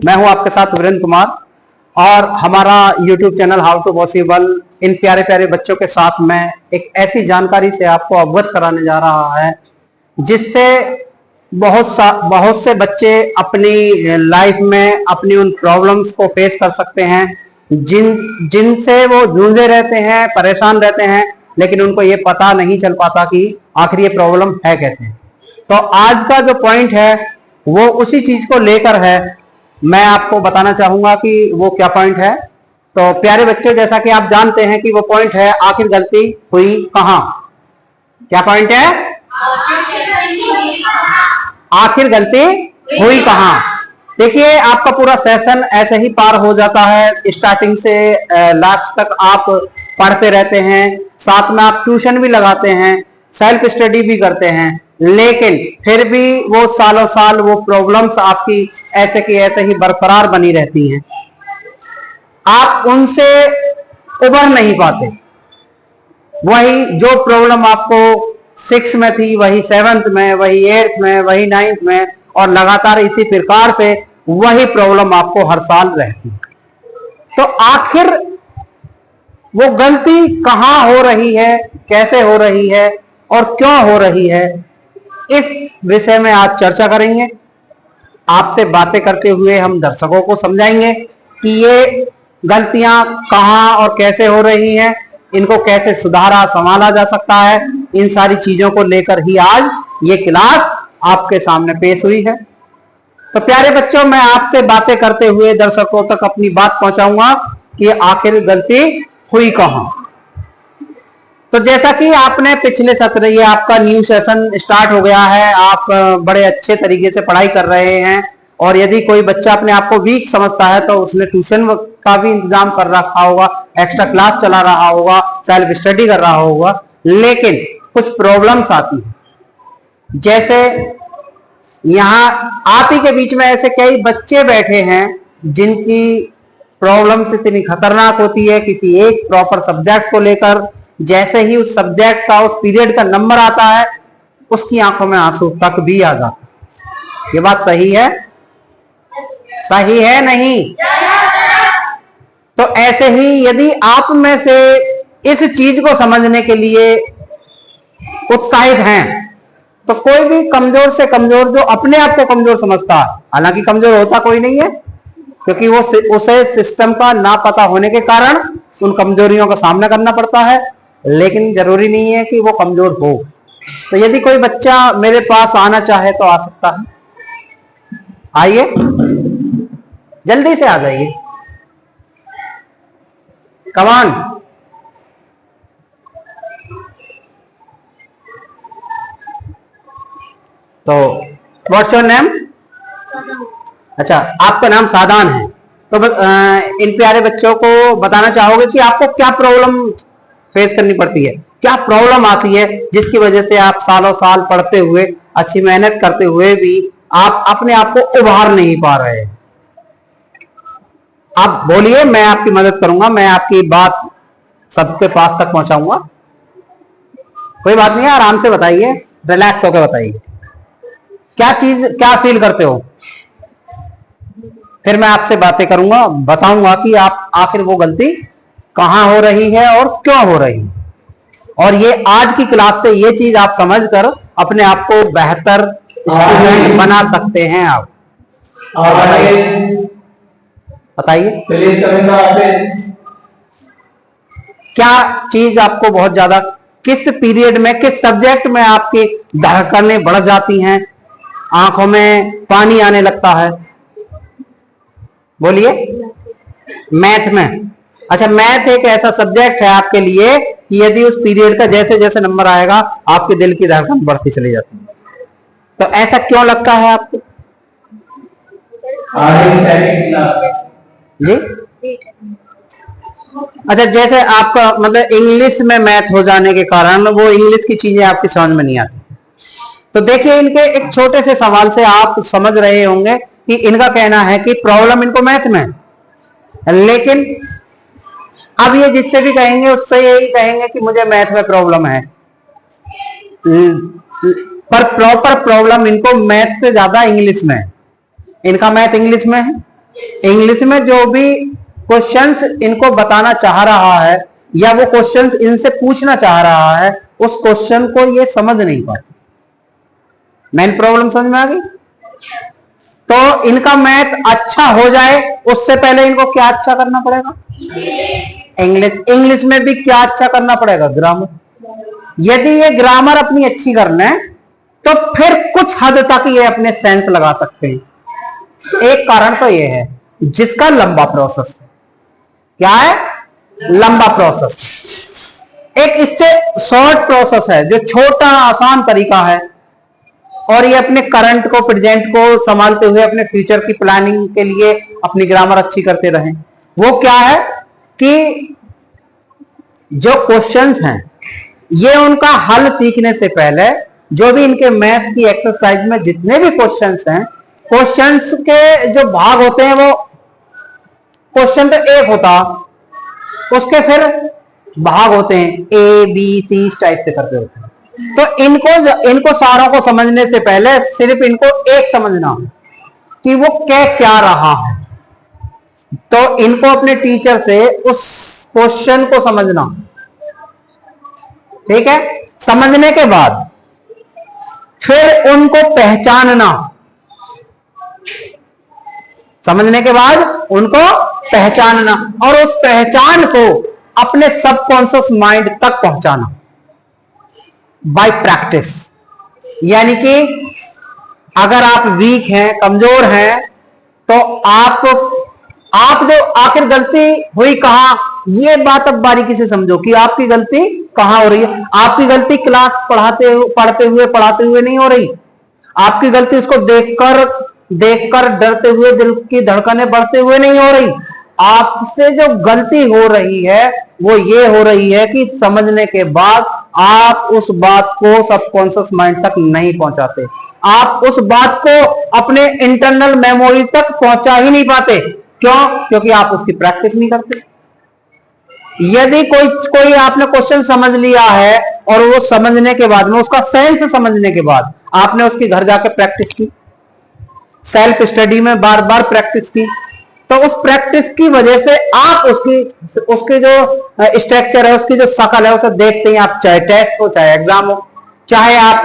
मैं हूं आपके साथ वीरेंद्र कुमार और हमारा YouTube channel how to possible इन प्यारे प्यारे बच्चों के साथ मैं एक ऐसी जानकारी से आपको अवगत कराने जा रहा है जिससे बहुत से बच्चे अपनी लाइफ में अपनी उन प्रॉब्लम्स को फेस कर सकते हैं जिनसे वो जूझे रहते हैं, परेशान रहते हैं, लेकिन उनको ये पता नहीं चल पाता कि आखिर ये प्रॉब्लम है कैसे। तो आज का जो पॉइंट है वो उसी चीज को लेकर है। मैं आपको बताना चाहूंगा कि वो क्या पॉइंट है। तो प्यारे बच्चे, जैसा कि आप जानते हैं कि वो पॉइंट है आखिर गलती हुई कहां। क्या पॉइंट है? आखिर गलती हुई कहां। देखिए, आपका पूरा सेशन ऐसे ही पार हो जाता है, स्टार्टिंग से लास्ट तक आप पढ़ते रहते हैं, साथ में आप ट्यूशन भी लगाते हैं, सेल्फ स्टडी भी करते हैं, लेकिन फिर भी वो सालों साल वो प्रॉब्लम्स आपकी ऐसे की ऐसे ही बरकरार बनी रहती हैं। आप उनसे उबर नहीं पाते। वही जो प्रॉब्लम आपको 6 में थी, वही 7th में, वही 8th में, वही 9th में, और लगातार इसी प्रकार से वही प्रॉब्लम आपको हर साल रहती है। तो आखिर वो गलती कहां हो रही है, कैसे हो रही है और क्यों हो रही है, इस विषय में आज चर्चा करेंगे। आपसे बातें करते हुए हम दर्शकों को समझाएंगे कि ये गलतियां कहां और कैसे हो रही हैं, इनको कैसे सुधारा संभाला जा सकता है। इन सारी चीजों को लेकर ही आज ये क्लास आपके सामने पेश हुई है। तो प्यारे बच्चों, मैं आपसे बातें करते हुए दर्शकों तक अपनी बात पहुंचाऊंगा कि आखिर गलती हुई कहां। तो जैसा कि आपने पिछले सत्र, ये आपका न्यू सेशन स्टार्ट हो गया है, आप बड़े अच्छे तरीके से पढ़ाई कर रहे हैं, और यदि कोई बच्चा अपने आप को वीक समझता है तो उसने ट्यूशन का भी इंतजाम कर रखा होगा, एक्स्ट्रा क्लास चला रहा होगा, सेल्फ स्टडी कर रहा होगा, लेकिन कुछ प्रॉब्लम्स आती हैं। जैसे यहाँ आप ही के बीच में ऐसे कई बच्चे बैठे हैं जिनकी प्रॉब्लम्स इतनी खतरनाक होती है किसी एक प्रॉपर सब्जेक्ट को लेकर, जैसे ही उस सब्जेक्ट का, उस पीरियड का नंबर आता है, उसकी आंखों में आंसू तक भी आ जाता है। ये बात सही है? सही है नहीं? तो ऐसे ही यदि आप में से इस चीज को समझने के लिए उत्साहित हैं, तो कोई भी कमजोर से कमजोर जो अपने आप को कमजोर समझता है, हालांकि कमजोर होता कोई नहीं है, क्योंकि वो उसे सिस्टम का ना पता होने के कारण उन कमजोरियों का सामना करना पड़ता है, लेकिन जरूरी नहीं है कि वो कमजोर हो। तो यदि कोई बच्चा मेरे पास आना चाहे तो आ सकता है। आइए, जल्दी से आ जाइए, कम ऑन। तो व्हाट्स योर नेम? अच्छा, आपका नाम सादान है। तो इन प्यारे बच्चों को बताना चाहोगे कि आपको क्या प्रॉब्लम फेस करनी पड़ती है, क्या प्रॉब्लम आती है जिसकी वजह से आप सालों साल पढ़ते हुए, अच्छी मेहनत करते हुए भी आप अपने आप को उभार नहीं पा रहे हैं। आप बोलिए, मैं आपकी मदद करूंगा, मैं आपकी बात सबके पास तक पहुंचाऊंगा। कोई बात नहीं है, आराम से बताइए, रिलैक्स होकर बताइए क्या फील करते हो। फिर मैं आपसे बातें करूंगा, बताऊंगा कि आप आखिर वो गलती कहां हो रही है और क्यों हो रही है। और ये आज की क्लास से ये चीज आप समझकर अपने आप को बेहतर स्टूडेंट बना सकते हैं। आप बताइए क्या चीज आपको बहुत ज्यादा, किस पीरियड में, किस सब्जेक्ट में आपकी धड़कनें बढ़ जाती हैं, आंखों में पानी आने लगता है? बोलिए। मैथ में? अच्छा, मैथ एक ऐसा सब्जेक्ट है आपके लिए कि यदि उस पीरियड का जैसे जैसे नंबर आएगा आपके दिल की धड़कन बढ़ती चली जाती है। तो ऐसा क्यों लगता है आपको? जी, अच्छा, जैसे आपका मतलब इंग्लिश में मैथ हो जाने के कारण वो इंग्लिश की चीजें आपकी समझ में नहीं आती। तो देखिए, इनके एक छोटे से सवाल से आप समझ रहे होंगे कि इनका कहना है कि प्रॉब्लम इनको मैथ में, लेकिन अब ये जिससे भी कहेंगे उससे यही कहेंगे कि मुझे मैथ में प्रॉब्लम है, पर प्रॉपर प्रॉब्लम इनको मैथ से ज्यादा इंग्लिश में है। इनका मैथ इंग्लिश में है, इंग्लिश में जो भी क्वेश्चंस इनको बताना चाह रहा है या वो क्वेश्चंस इनसे पूछना चाह रहा है, उस क्वेश्चन को ये समझ नहीं पाते। मेन प्रॉब्लम समझ में आ गई? तो इनका मैथ अच्छा हो जाए उससे पहले इनको क्या अच्छा करना पड़ेगा? इंग्लिश। इंग्लिश में भी क्या अच्छा करना पड़ेगा? ग्रामर। यदि ये ग्रामर अपनी अच्छी करना है तो फिर कुछ हद तक ये अपने सेंस लगा सकते हैं। एक कारण तो ये है जिसका लंबा प्रोसेस है। क्या है? लंबा प्रोसेस। एक इससे शॉर्ट प्रोसेस है जो छोटा आसान तरीका है, और ये अपने करंट को, प्रेजेंट को संभालते हुए अपने फ्यूचर की प्लानिंग के लिए अपनी ग्रामर अच्छी करते रहें। वो क्या है कि जो क्वेश्चंस हैं ये उनका हल सीखने से पहले जो भी इनके मैथ की एक्सरसाइज में जितने भी क्वेश्चंस हैं, क्वेश्चंस के जो भाग होते हैं, वो क्वेश्चन तो एक होता, उसके फिर भाग होते हैं, ए बी सी इस टाइप से करते होते हैं। तो इनको सारों को समझने से पहले सिर्फ इनको एक समझना कि वो क्या रहा है। तो इनको अपने टीचर से उस क्वेश्चन को समझना, ठीक है? समझने के बाद फिर उनको पहचानना, समझने के बाद उनको पहचानना, और उस पहचान को अपने सबकॉन्शियस माइंड तक पहुंचाना बाय प्रैक्टिस। यानी कि अगर आप वीक हैं, कमजोर हैं, तो आप जो आखिर गलती हुई कहां, ये बात अब बारीकी से समझो कि आपकी गलती कहां हो रही है। आपकी गलती क्लास पढ़ते हुए नहीं हो रही। आपकी गलती उसको देखकर डरते हुए, दिल की धड़कनें बढ़ते हुए नहीं हो रही। आपसे जो गलती हो रही है वो ये हो रही है कि समझने के बाद आप उस बात को सबकॉन्शियस माइंड तक नहीं पहुंचाते। आप उस बात को अपने इंटरनल मेमोरी तक पहुंचा ही नहीं पाते। क्यों? क्योंकि आप उसकी प्रैक्टिस नहीं करते। यदि कोई आपने क्वेश्चन समझ लिया है और वो समझने के बाद में, उसका सेंस समझने के बाद आपने उसकी घर जाके प्रैक्टिस की, सेल्फ स्टडी में बार बार प्रैक्टिस की, तो उस प्रैक्टिस की वजह से आप उसकी जो स्ट्रक्चर है, उसकी जो शकल है, उसे देखते ही आप, चाहे टेस्ट हो, चाहे एग्जाम हो, चाहे आप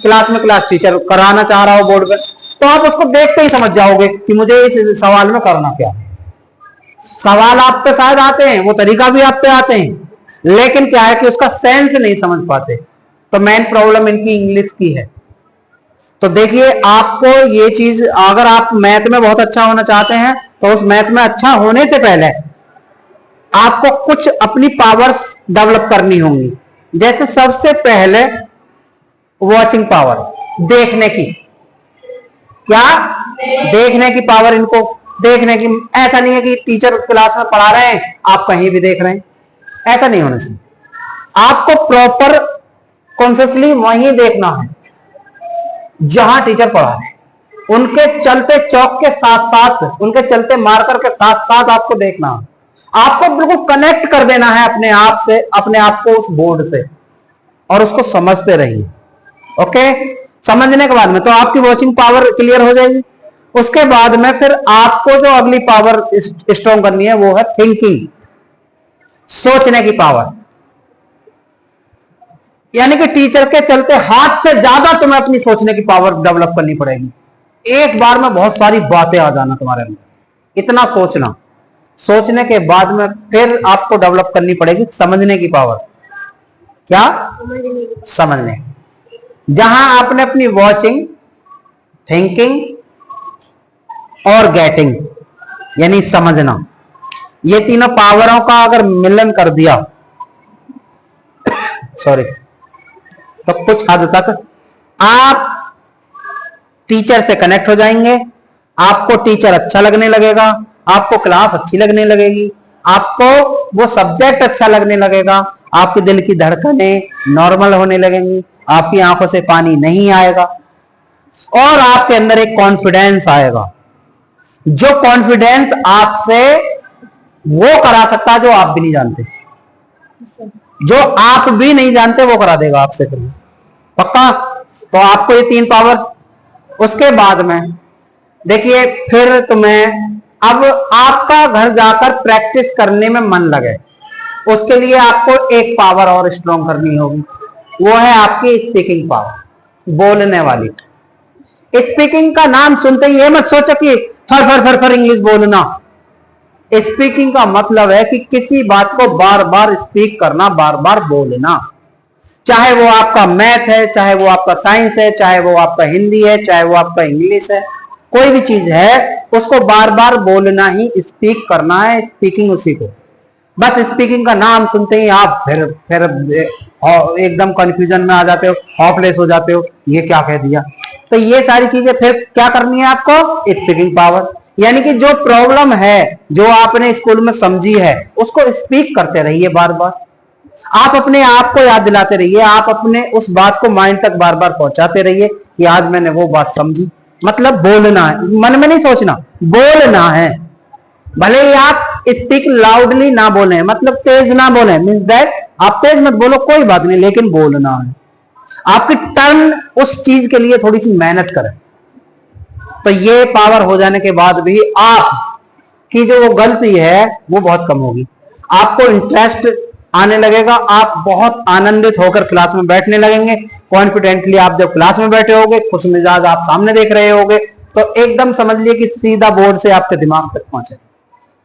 क्लास में क्लास टीचर कराना चाह रहा हो बोर्ड पे, तो आप उसको देखते ही समझ जाओगे कि मुझे इस सवाल में करना क्या है। सवाल आप पे शायद आते हैं, वो तरीका भी आप पे आते हैं, लेकिन क्या है कि उसका सेंस नहीं समझ पाते। तो मेन प्रॉब्लम इनकी इंग्लिश की है। तो देखिए, आपको ये चीज, अगर आप मैथ में बहुत अच्छा होना चाहते हैं तो उस मैथ में अच्छा होने से पहले आपको कुछ अपनी पावर्स डेवलप करनी होंगी। जैसे सबसे पहले वॉचिंग पावर, देखने की। क्या? देखने की पावर। इनको देखने की, ऐसा नहीं है कि टीचर क्लास में पढ़ा रहे हैं आप कहीं भी देख रहे हैं, ऐसा नहीं होना चाहिए। आपको प्रॉपर कॉन्शियसली वहीं देखना है जहां टीचर पढ़ा रहे हैं। उनके चलते चौक के साथ साथ, उनके चलते मार्कर के साथ साथ आपको देखना है। आपको बिल्कुल कनेक्ट कर देना है अपने आप से, अपने आप को उस बोर्ड से, और उसको समझते रहिए। ओके? समझने के बाद में तो आपकी वॉचिंग पावर क्लियर हो जाएगी। उसके बाद में फिर आपको जो अगली पावर स्ट्रॉन्ग करनी है वो है थिंकिंग, सोचने की पावर। यानी कि टीचर के चलते हाथ से ज्यादा तुम्हें अपनी सोचने की पावर डेवलप करनी पड़ेगी। एक बार में बहुत सारी बातें आ जाना तुम्हारे अंदर, इतना सोचना। सोचने के बाद में फिर आपको डेवलप करनी पड़ेगी समझने की पावर। क्या? समझने। जहां आपने अपनी वॉचिंग, थिंकिंग और गेटिंग, यानी समझना, ये तीनों पावरों का अगर मिलन कर दिया सॉरी, तो कुछ हद तक आप टीचर से कनेक्ट हो जाएंगे। आपको टीचर अच्छा लगने लगेगा, आपको क्लास अच्छी लगने लगेगी, आपको वो सब्जेक्ट अच्छा लगने लगेगा, आपके दिल की धड़कनें नॉर्मल होने लगेंगी, आपकी आंखों से पानी नहीं आएगा, और आपके अंदर एक कॉन्फिडेंस आएगा। जो कॉन्फिडेंस आपसे वो करा सकता है जो आप भी नहीं जानते, जो आप भी नहीं जानते वो करा देगा आपसे। पक्का? तो आपको ये तीन पावर। उसके बाद में देखिए फिर तुम्हें अब आपका घर जाकर प्रैक्टिस करने में मन लगे, उसके लिए आपको एक पावर और स्ट्रॉन्ग करनी होगी, वो है आपकी स्पीकिंग पावर, बोलने वाली। स्पीकिंग का नाम सुनते ही ये मत सोचो कि फर फर फर फर इंग्लिश बोलना। स्पीकिंग का मतलब है कि किसी बात को बार बार स्पीक करना, बार बार बोलना, चाहे वो आपका मैथ है, चाहे वो आपका साइंस है, चाहे वो आपका हिंदी है, चाहे वो आपका इंग्लिश है, कोई भी चीज है उसको बार बार बोलना ही स्पीक करना है, स्पीकिंग उसी को। बस स्पीकिंग का नाम सुनते ही आप फिर एकदम कंफ्यूजन में आ जाते हो, हॉपलेस हो जाते हो, ये क्या कह दिया। तो ये सारी चीजें फिर क्या करनी है आपको, स्पीकिंग पावर, यानी कि जो प्रॉब्लम है जो आपने स्कूल में समझी है उसको स्पीक करते रहिए बार बार। आप अपने आप को याद दिलाते रहिए, आप अपने उस बात को माइंड तक बार बार पहुंचाते रहिए कि आज मैंने वो बात समझी। मतलब बोलना है, मन में नहीं सोचना, बोलना है। भले ही आप स्पीक लाउडली ना बोले, मतलब तेज ना बोले, मीन्स दैट आप तेज मत बोलो, कोई बात नहीं, लेकिन बोलना है। आपकी टर्न उस चीज के लिए थोड़ी सी मेहनत करें, तो ये पावर हो जाने के बाद भी आपकी जो वो गलती है वो बहुत कम होगी, आपको इंटरेस्ट आने लगेगा, आप बहुत आनंदित होकर क्लास में बैठने लगेंगे। कॉन्फिडेंटली आप जब क्लास में बैठे होगे, खुश मिजाज आप सामने देख रहे होगे, तो एकदम समझ लिए कि सीधा बोर्ड से आपके दिमाग तक पहुंचे।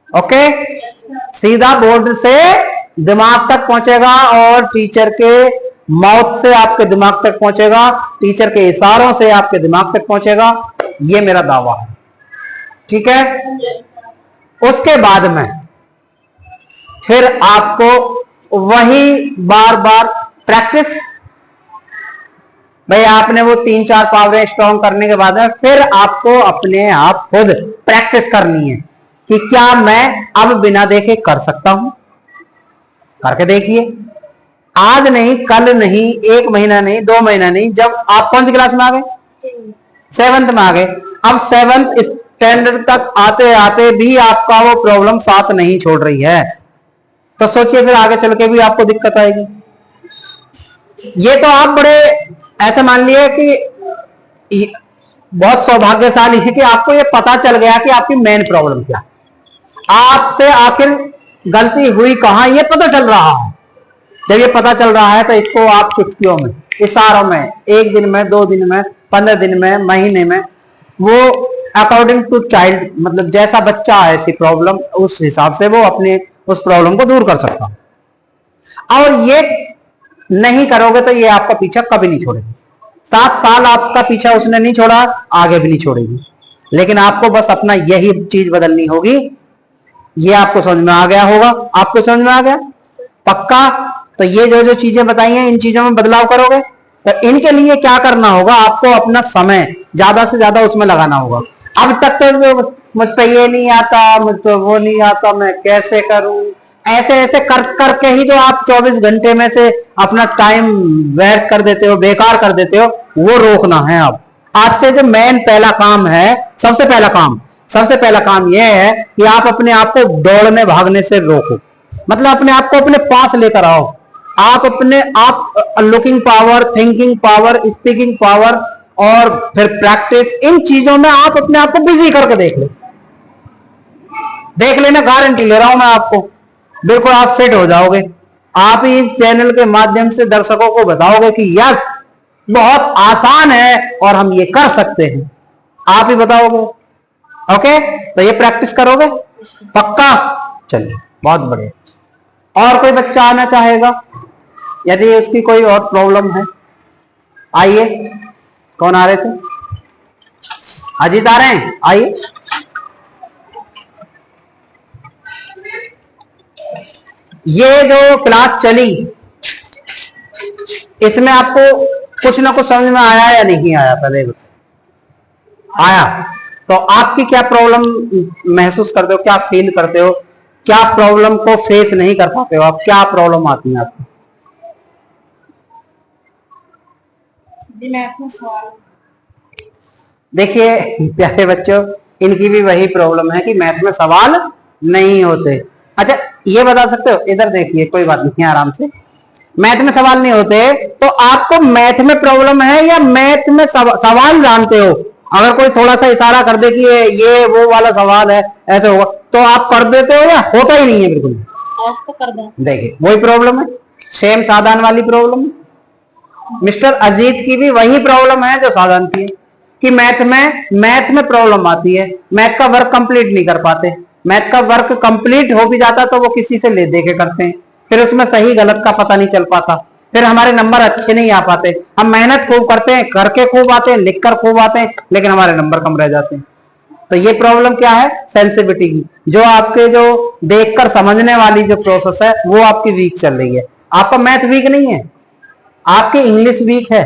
ओके, सीधा बोर्ड से दिमाग तक पहुंचेगा और टीचर के माउथ से आपके दिमाग तक पहुंचेगा, टीचर के इशारों से आपके दिमाग तक पहुंचेगा, ये मेरा दावा है। ठीक है, उसके बाद में फिर आपको वही बार बार प्रैक्टिस, भाई आपने वो 3-4 पावरें स्ट्रॉन्ग करने के बाद में फिर आपको अपने आप खुद प्रैक्टिस करनी है कि क्या मैं अब बिना देखे कर सकता हूं। करके देखिए, आज नहीं, कल नहीं, 1 महीना नहीं, 2 महीना नहीं, जब आप कौन सी क्लास में आ गए, 7th में आ गए, अब 7th स्टैंडर्ड तक आते आते भी आपका वो प्रॉब्लम साथ नहीं छोड़ रही है, तो सोचिए फिर आगे चल के भी आपको दिक्कत आएगी। ये तो आप बड़े ऐसे मान लिए कि बहुत सौभाग्यशाली है कि आपको ये पता चल गया कि आपकी मेन प्रॉब्लम क्या है, आपसे आखिर गलती हुई कहां ये पता चल रहा है। जब ये पता चल रहा है तो इसको आप चुटकियों में, इशारों में, 1 दिन में, 2 दिन में, 15 दिन में, महीने में, वो अकॉर्डिंग टू चाइल्ड, मतलब जैसा बच्चा है ऐसी प्रॉब्लम, उस हिसाब से वो अपने उस प्रॉब्लम को दूर कर सकता है। और ये नहीं करोगे तो ये आपका पीछा कभी नहीं छोड़ेगी। 7 साल आपका पीछा उसने नहीं छोड़ा, आगे भी नहीं छोड़ेगी, लेकिन आपको बस अपना यही चीज बदलनी होगी। ये आपको समझ में आ गया होगा, आपको समझ में आ गया पक्का। तो ये जो जो चीजें बताई हैं, इन चीजों में बदलाव करोगे तो इनके लिए क्या करना होगा, आपको अपना समय ज्यादा से ज्यादा उसमें लगाना होगा। अब तक तो मुझ पे ये नहीं आता, मुझ तो वो नहीं आता, मैं कैसे करूं, ऐसे ऐसे कर करके ही जो आप 24 घंटे में से अपना टाइम व्यर्थ कर देते हो, बेकार कर देते हो, वो रोकना है। अब आज से जो मेन पहला काम है, सबसे पहला काम यह है कि आप अपने आप को दौड़ने भागने से रोको, मतलब अपने आप को अपने पास लेकर आओ। आप अपने आप looking power, thinking power, speaking power और फिर प्रैक्टिस, इन चीजों में आप अपने आप को बिजी करके देख लेना, गारंटी ले रहा हूं मैं आपको, बिल्कुल आप फिट हो जाओगे। आप ही इस चैनल के माध्यम से दर्शकों को बताओगे कि यस बहुत आसान है और हम ये कर सकते हैं, आप ही बताओगे। ओके, तो ये प्रैक्टिस करोगे पक्का। चलिए, बहुत बढ़िया। और कोई बच्चा आना चाहेगा, यदि उसकी कोई और प्रॉब्लम है, आइए। कौन आ रहे थे, अजीत आ रहे हैं, आइए। ये जो क्लास चली इसमें आपको कुछ ना कुछ समझ में आया या नहीं आया, पहले आया? तो आपकी क्या प्रॉब्लम महसूस करते हो, क्या फील करते हो, क्या प्रॉब्लम को फेस नहीं कर पाते हो आप, क्या प्रॉब्लम आती है आपको? देखिए प्यारे बच्चों, इनकी भी वही प्रॉब्लम है कि मैथ में सवाल नहीं होते। अच्छा ये बता सकते हो, इधर देखिए, कोई बात नहीं, आराम से। मैथ में सवाल नहीं होते तो आपको मैथ में प्रॉब्लम है या मैथ में सवाल जानते हो अगर कोई थोड़ा सा इशारा कर दे कि ये वो वाला सवाल है, ऐसे होगा, तो आप कर देते हो या होता ही नहीं है बिल्कुल? तो कर दे। देखिए वही प्रॉब्लम है, सेम साधारण वाली प्रॉब्लम है। मिस्टर अजीत की भी वही प्रॉब्लम है जो साधारण की है, कि मैथ में प्रॉब्लम आती है, मैथ का वर्क कंप्लीट नहीं कर पाते। मैथ का वर्क कंप्लीट हो भी जाता तो वो किसी से ले दे के करते हैं, फिर उसमें सही गलत का पता नहीं चल पाता, फिर हमारे नंबर अच्छे नहीं आ पाते। हम मेहनत खूब करते हैं, करके खूब आते हैं, लिख कर खूब आते हैं, लेकिन हमारे नंबर कम रह जाते हैं। तो ये प्रॉब्लम क्या है? सेंसिटिविटी की, जो आपके जो देखकर समझने वाली जो प्रोसेस है वो आपकी वीक चल रही है। आपका मैथ वीक नहीं है, आपकी इंग्लिश वीक है,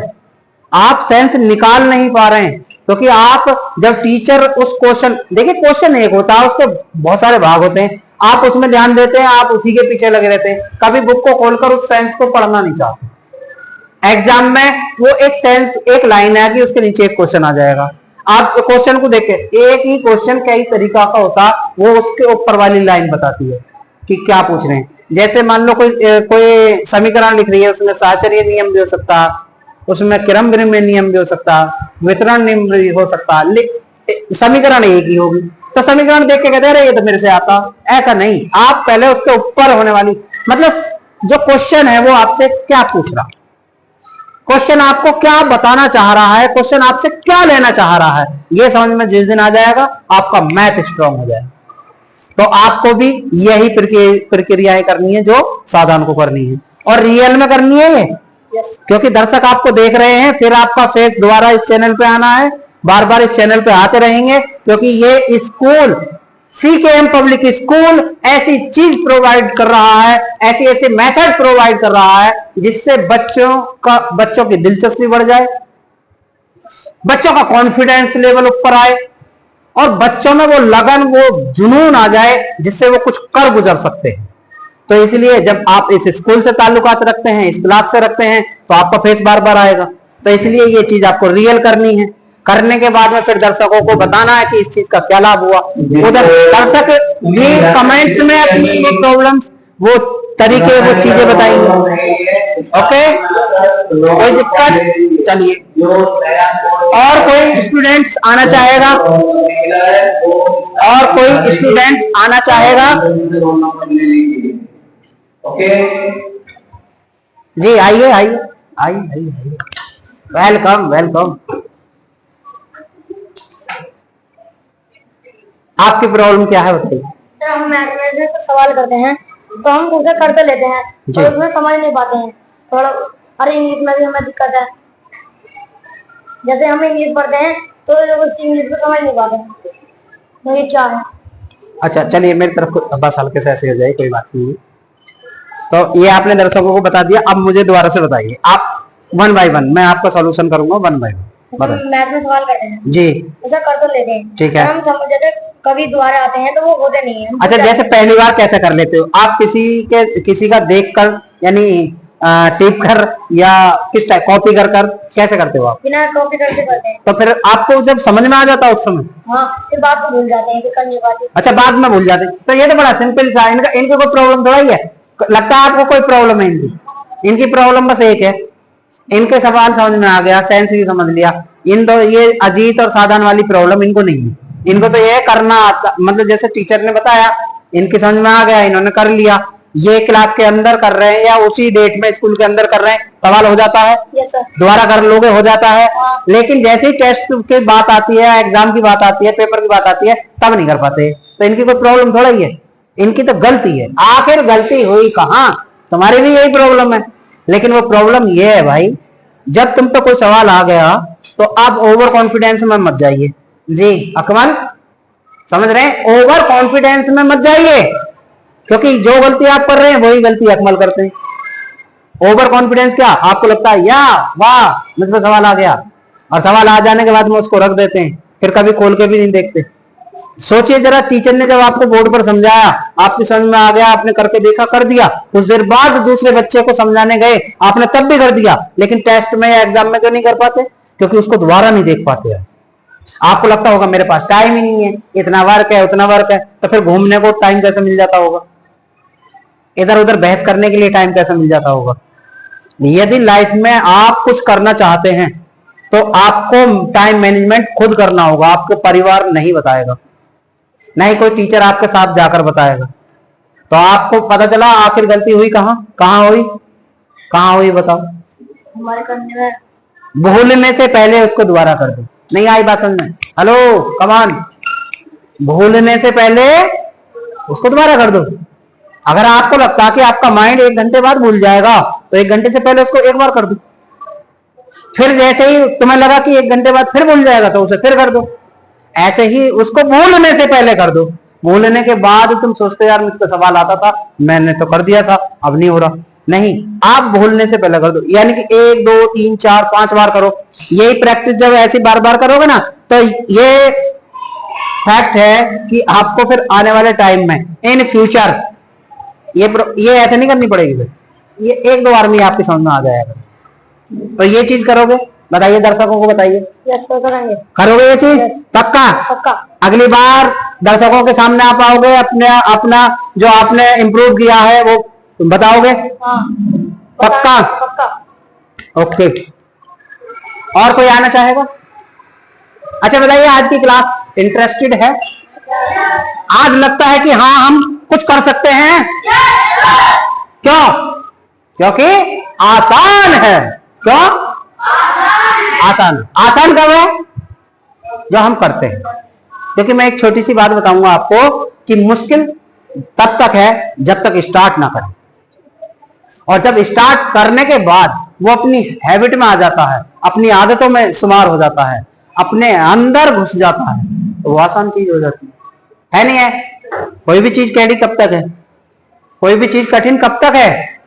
आप सेंस निकाल नहीं पा रहे हैं, क्योंकि आप जब टीचर उस क्वेश्चन, देखिए क्वेश्चन एक होता है, उसके बहुत सारे भाग होते हैं, आप उसमें ध्यान देते हैं, आप उसी के पीछे लगे रहते हैं, कभी बुक को खोलकर उस सेंस को पढ़ना नहीं चाहते। एग्जाम में वो एक सेंस, एक लाइन है कि उसके नीचे एक क्वेश्चन आ जाएगा, आप क्वेश्चन को देख के, एक ही क्वेश्चन कई तरीका का होता, वो उसके ऊपर वाली लाइन बताती है कि क्या पूछ रहे हैं। जैसे मान लो कोई समीकरण लिख रही है, उसमें साहचर्य नियम भी हो सकता, उसमें क्रमबद्ध नियम भी हो सकता, वितरण नियम भी हो सकता, समीकरण एक ही होगी, तो समीकरण देख के कहते हैं ये तो मेरे से आता। ऐसा नहीं, आप पहले उसके ऊपर होने वाली, मतलब जो क्वेश्चन है वो आपसे क्या पूछ रहा, क्वेश्चन आपको क्या बताना चाह रहा है, क्वेश्चन आपसे क्या लेना चाह रहा है, ये समझ में जिस दिन आ जाएगा आपका मैथ स्ट्रांग हो जाएगा। तो आपको भी यही प्रक्रियाएं करनी है जो साधारण को करनी है, और रियल में करनी है ये, क्योंकि दर्शक आपको देख रहे हैं, फिर आपका फेस दोबारा इस चैनल पे आना है, बार बार इस चैनल पे आते रहेंगे, क्योंकि ये स्कूल CKM पब्लिक स्कूल ऐसी चीज प्रोवाइड कर रहा है, ऐसी ऐसे मेथड प्रोवाइड कर रहा है जिससे बच्चों की दिलचस्पी बढ़ जाए, बच्चों का कॉन्फिडेंस लेवल ऊपर आए, और बच्चों में वो लगन, वो जुनून आ जाए जिससे वो कुछ कर गुजर सकते हैं। तो इसलिए जब आप इस स्कूल से ताल्लुकात रखते हैं, इस क्लास से रखते हैं, तो आपका फेस बार बार आएगा। तो इसलिए ये चीज आपको रियल करनी है, करने के बाद में फिर दर्शकों को बताना है कि इस चीज का क्या लाभ हुआ। उधर दर्शक भी कमेंट्स में अपनी वो प्रॉब्लम्स, वो तरीके, वो चीजें बताएंगे। ओके, कोई दिक्कत? चलिए, और कोई स्टूडेंट्स आना चाहेगा? और कोई स्टूडेंट्स आना चाहेगा? ओके जी, आइए आइए आइए आइए, वेलकम वेलकम। आपकी प्रॉब्लम क्या है बताइए? हम मैथ में सवाल करते हैं तो हम उसे करते लेते हैं और उसमें समझ नहीं पाते हैं थोड़ा, और इंग्लिश में भी हमें दिक्कत है। जैसे हम इंग्लिश पढ़ते हैं तो इंग्लिश को समझ नहीं पाते हैं, तो ये क्या है? अच्छा चलिए, मेरी तरफ बस हल्के से ऐसे हो जाए, कोई बात नहीं। तो ये आपने दर्शकों को बता दिया, अब मुझे दोबारा से बताइए, आप 1 बाय 1 मैं आपका सॉल्यूशन करूंगा 1 बाय 1। मैथ में सवाल करते हैं जी, उसे कर तो लेते हैं, ठीक है, हम समझ जाते, कभी दोबारा आते हैं तो वो होते नहीं है। अच्छा, जैसे पहली बार कैसे कर लेते हो आप? किसी का देख कर, यानी टिप कर, या किस टाइप कॉपी कर कैसे करते हो आप? बिना कॉपी करके करते हैं। तो फिर आपको जब समझ में आ जाता है उस समय? हाँ, फिर बात को भूल जाते हैं, फिर करने पाते। अच्छा, बाद में भूल जाते, तो ये तो बड़ा सिंपल सा, इनका कोई प्रॉब्लम थोड़ा ही है, लगता है आपको कोई प्रॉब्लम है इनकी प्रॉब्लम बस एक है, इनके सवाल समझ में आ गया, सेंस भी समझ लिया, ये अजीत और साधारण वाली प्रॉब्लम इनको नहीं है। इनको तो ये करना आता, मतलब जैसे टीचर ने बताया, इनके समझ में आ गया, इन्होंने कर लिया, ये क्लास के अंदर कर रहे हैं या उसी डेट में स्कूल के अंदर कर रहे हैं, सवाल हो जाता है, दोबारा कर लोगे हो जाता है। लेकिन जैसे ही टेस्ट की बात आती है, एग्जाम की बात आती है, पेपर की बात आती है, तब नहीं कर पाते। तो इनकी कोई प्रॉब्लम थोड़ा ही है, इनकी तो गलती है। आखिर गलती हुई कहाँ? तुम्हारी भी यही प्रॉब्लम है, लेकिन वो प्रॉब्लम ये है भाई, जब तुम पे कोई सवाल आ गया तो आप ओवर कॉन्फिडेंस में मत जाइए। जी अकमल, समझ रहे हैं? ओवर कॉन्फिडेंस में मत जाइए, क्योंकि जो गलती आप कर रहे हैं वही गलती अकमल करते हैं। ओवर कॉन्फिडेंस क्या, आपको लगता है या वाह मुझ पर सवाल आ गया, और सवाल आ जाने के बाद में उसको रख देते हैं, फिर कभी खोल के भी नहीं देखते। सोचिए जरा, टीचर ने जब आपको बोर्ड पर समझाया, आपकी समझ में आ गया, आपने करके देखा, कर दिया, कुछ देर बाद दूसरे बच्चे को समझाने गए, आपने तब भी कर दिया, लेकिन टेस्ट में या एग्जाम में क्यों नहीं कर पाते? क्योंकि उसको दोबारा नहीं देख पाते हैं। आपको लगता होगा मेरे पास टाइम ही नहीं है, इतना वर्क है उतना वर्क है, तो फिर घूमने को टाइम कैसे मिल जाता होगा, इधर उधर बहस करने के लिए टाइम कैसे मिल जाता होगा? यदि लाइफ में आप कुछ करना चाहते हैं तो आपको टाइम मैनेजमेंट खुद करना होगा, आपको परिवार नहीं बताएगा, नहीं कोई टीचर आपके साथ जाकर बताएगा। तो आपको पता चला आखिर गलती हुई कहाँ हुई बताओ। हमारे करने में भूलने से पहले उसको दोबारा कर दो। नहीं आई बात समझ में? हेलो कमान, भूलने से पहले उसको दोबारा कर दो। अगर आपको लगता है कि आपका माइंड 1 घंटे बाद भूल जाएगा तो 1 घंटे से पहले उसको एक बार कर दो। फिर जैसे ही तुम्हें लगा कि 1 घंटे बाद फिर भूल जाएगा तो उसे फिर कर दो। ऐसे ही उसको भूलने से पहले कर दो। भूलने के बाद तुम सोचते यार मुझ पर सवाल आता था, मैंने तो कर दिया था, अब नहीं हो रहा। नहीं, आप भूलने से पहले कर दो। यानी कि 1 2 3 4 5 बार करो। यही प्रैक्टिस जब ऐसी बार बार करोगे ना तो ये फैक्ट है कि आपको फिर आने वाले टाइम में इन फ्यूचर ये ऐसे नहीं करनी पड़ेगी। फिर ये 1 2 बार में आपकी समझ में आ जाएगा। तो ये चीज करोगे? बताइए, दर्शकों को बताइए। यस सर, करेंगे। करोगे ये चीज? पक्का? पक्का। अगली बार दर्शकों के सामने आप आओगे, अपना जो आपने इम्प्रूव किया है वो बताओगे? हाँ, पक्का? पक्का। ओके। और कोई आना चाहेगा? अच्छा बताइए, आज की क्लास इंटरेस्टेड है? आज लगता है कि हाँ हम कुछ कर सकते हैं? क्यों? क्योंकि आसान है। क्यों आसान कब है? जो हम करते हैं। क्योंकि मैं एक छोटी सी बात बताऊंगा आपको कि मुश्किल तब तक है जब तक स्टार्ट ना करें, और जब स्टार्ट करने के बाद वो अपनी हैबिट में आ जाता है, अपनी आदतों में शुमार हो जाता है, अपने अंदर घुस जाता है, तो वो आसान चीज हो जाती है नहीं है? कोई भी चीज कैडी कब तक है? कोई भी चीज कठिन कब तक है?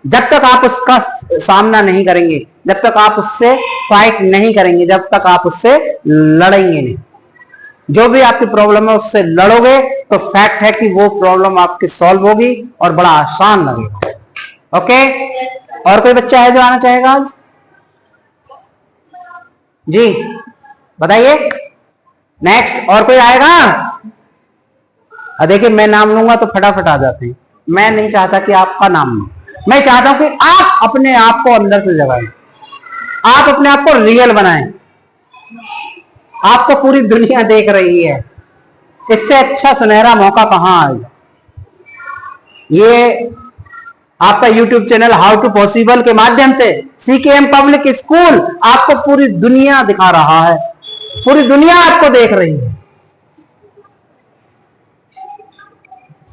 जब तक आप उसका सामना नहीं करेंगे, जब तक आप उससे फाइट नहीं करेंगे, जब तक आप उससे लड़ेंगे नहीं। जो भी आपकी प्रॉब्लम है उससे लड़ोगे तो फैक्ट है कि वो प्रॉब्लम आपकी सॉल्व होगी और बड़ा आसान लगेगा। ओके? और कोई बच्चा है जो आना चाहेगा आज? जी बताइए। नेक्स्ट और कोई आएगा? देखिए, मैं नाम लूंगा तो फटाफट आ जाते हैं। मैं नहीं चाहता कि आपका नाम लूं, मैं चाहता हूं कि आप अपने आप को अंदर से जगाएं, आप अपने आप को रियल बनाएं। आपको पूरी दुनिया देख रही है, इससे अच्छा सुनहरा मौका कहां आएगा? ये आपका YouTube channel how to possible के माध्यम से CKM पब्लिक स्कूल आपको पूरी दुनिया दिखा रहा है, पूरी दुनिया आपको देख रही है।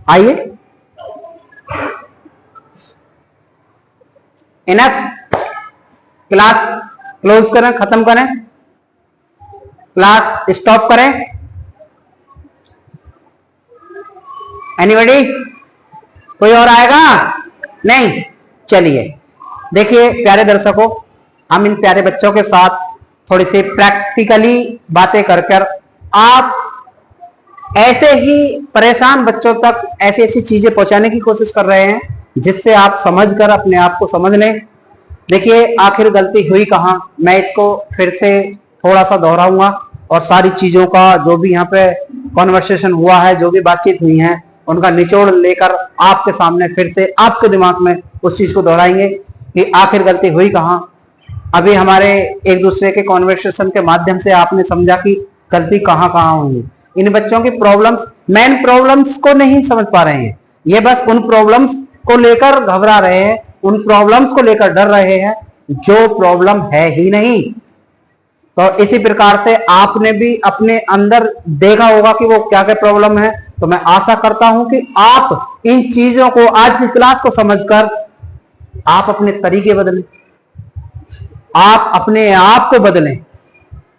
आइए, इनफ, क्लास क्लोज करें, खत्म करें, क्लास स्टॉप करें। एनीबॉडी? कोई और आएगा? नहीं? चलिए, देखिए प्यारे दर्शकों, हम इन प्यारे बच्चों के साथ थोड़ी सी प्रैक्टिकली बातें कर आप ऐसे ही परेशान बच्चों तक ऐसी ऐसी चीजें पहुंचाने की कोशिश कर रहे हैं जिससे आप समझकर अपने आप को समझ लें। देखिए, आखिर गलती हुई कहाँ, मैं इसको फिर से थोड़ा सा दोहराऊंगा और सारी चीजों का जो भी यहाँ पे कॉन्वर्सेशन हुआ है, जो भी बातचीत हुई है, उनका निचोड़ लेकर आपके सामने फिर से आपके दिमाग में उस चीज को दोहराएंगे कि आखिर गलती हुई कहाँ। अभी हमारे एक दूसरे के कॉन्वर्सेशन के माध्यम से आपने समझा कि गलती कहाँ कहाँ हुई। इन बच्चों की प्रॉब्लम्स, मेन प्रॉब्लम्स को नहीं समझ पा रहे हैं, ये बस उन प्रॉब्लम्स को लेकर घबरा रहे हैं, उन प्रॉब्लम्स को लेकर डर रहे हैं जो प्रॉब्लम है ही नहीं। तो इसी प्रकार से आपने भी अपने अंदर देखा होगा कि वो क्या क्या प्रॉब्लम है। तो मैं आशा करता हूं कि आप इन चीजों को, आज की क्लास को समझकर आप अपने तरीके बदलें, आप अपने आप को बदलें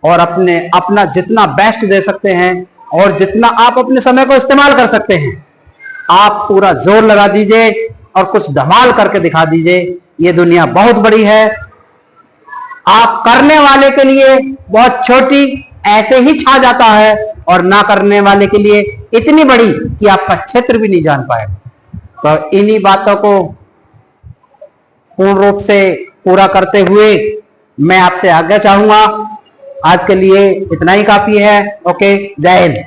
और अपना जितना बेस्ट दे सकते हैं और जितना आप अपने समय को इस्तेमाल कर सकते हैं, आप पूरा जोर लगा दीजिए और कुछ धमाल करके दिखा दीजिए। ये दुनिया बहुत बड़ी है, आप करने वाले के लिए बहुत छोटी ऐसे ही छा जाता है और ना करने वाले के लिए इतनी बड़ी कि आपका क्षेत्र भी नहीं जान पाएगा। तो इन्हीं बातों को पूर्ण रूप से पूरा करते हुए मैं आपसे आज्ञा चाहूंगा। आज के लिए इतना ही काफी है। ओके, जय हिंद।